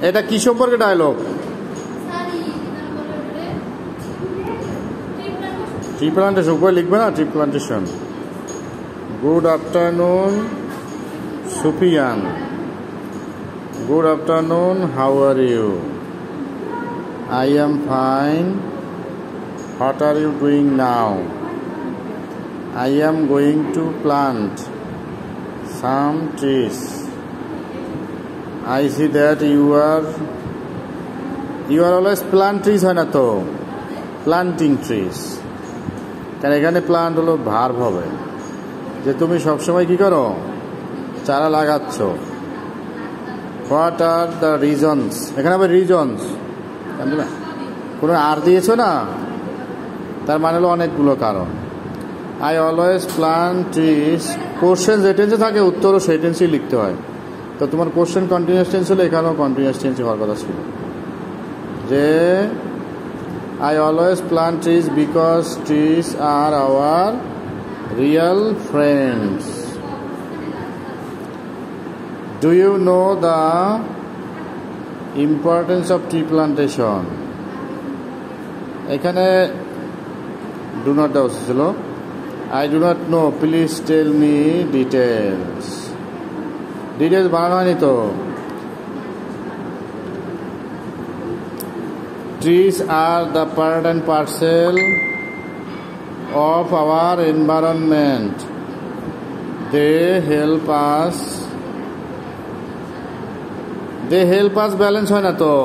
এটা কি সম্পর্কে ডায়লগ? ট্রি প্লান্টেশন উপরে লিখবে না, tree plantation. Good afternoon Sufian, good afternoon, how are you? I am fine. What are you doing now? I am going to plant some trees. I see that you are always plant trees, হয় না তো? Planting trees. কারণ এখানে plant হলো verb হবে, যে তুমি সবসময় কি করো? চারা লাগাচ্ছ। What are the reasons? এখানে হবে reasons, কোনো আর দিয়েছো না, তার মানে হলো অনেকগুলো কারণ। I always plant trees, question যে টেন্সে থাকে উত্তরও সেই টেন্সেই লিখতে হয়। তো তোমার কোশ্চেন কন্টিনিউয়াস টেন্স হলে এখানেও কন্টিনিউয়াস টেন্সই হওয়ার কথা ছিল, যে I always plant trees because trees are our real friends. Do you know the importance of tree plantation? এখানে ডু নট দেওয়া ছিল। I do not know, please tell me details. Details বানানো হয়নি তো। Trees are the part and parcel of our environment, they help us, they help us balance হয় না তো,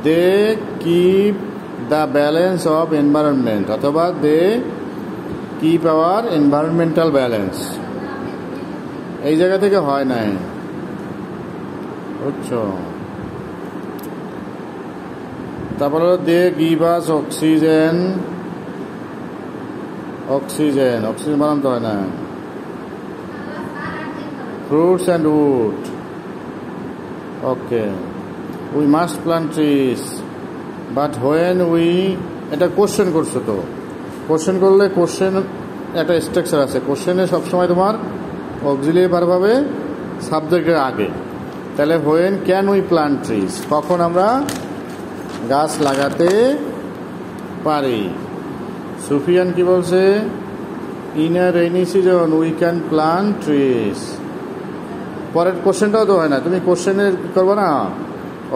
they keep the balance of environment, অথবা they keep our environmental balance. এই জায়গা থেকে হয় নাই, বুঝছো? তারপর they give us oxygen, oxygen oxygen বানাতে হয় না। Fruits and wood, okay. We must plant trees but when we, এটা কোশ্চেন করছো তো, কোশ্চেন করলে কোশ্চেন একটা স্ট্রাকচার আছে, কোশ্চেনে সবসময় তোমার অক্সিলিয়ারি ভার্ব হবে সাবজেক্টের আগে। তাহলে when can we plant trees, কখন আমরা গাছ লাগাতে পারি? সুফিয়ান কি বলছে? In a rainy season we can plant trees. পরের কোশ্চেনটাও তো হয় না, তুমি কোশ্চেনে করবো না,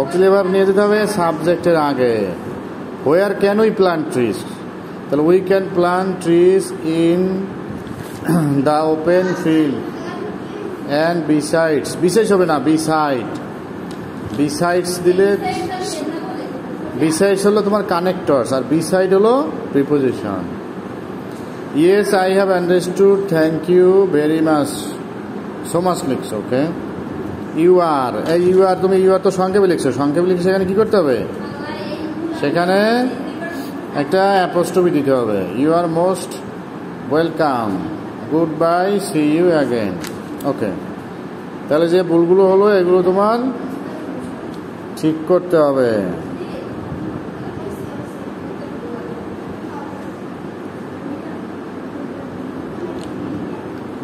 অক্সিলিয়ারি ভার্ব নিয়ে যেতে হবে সাবজেক্টের আগে। Where can we plant trees, তাহলে we can plant trees in the open field and besides, besides হবে না, বিসাইড, বিসাইডস দিলে, বিসাইডস হলো তোমার কানেক্টরস, আর বিসাইড হলো preposition. Yes I have understood, thank you very much, so much লিখছো, okay. You আর, এই ইউ আর, তুমি ইউ আর তো সংক্ষেপে লিখছো, সংক্ষেপে লিখে সেখানে কি করতে হবে? সেখানে একটা অ্যাপোস্ট্রফি দিতে হবে। You are most welcome, goodbye, see you again, okay. তাহলে যে ভুলগুলো হলো এগুলো তোমার ঠিক করতে হবে।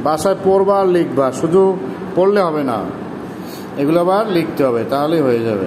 বাসায় পড়বা আর লিখবা, শুধু পড়লে হবে না, এগুলো আবার লিখতে হবে, তাহলেই হয়ে যাবে।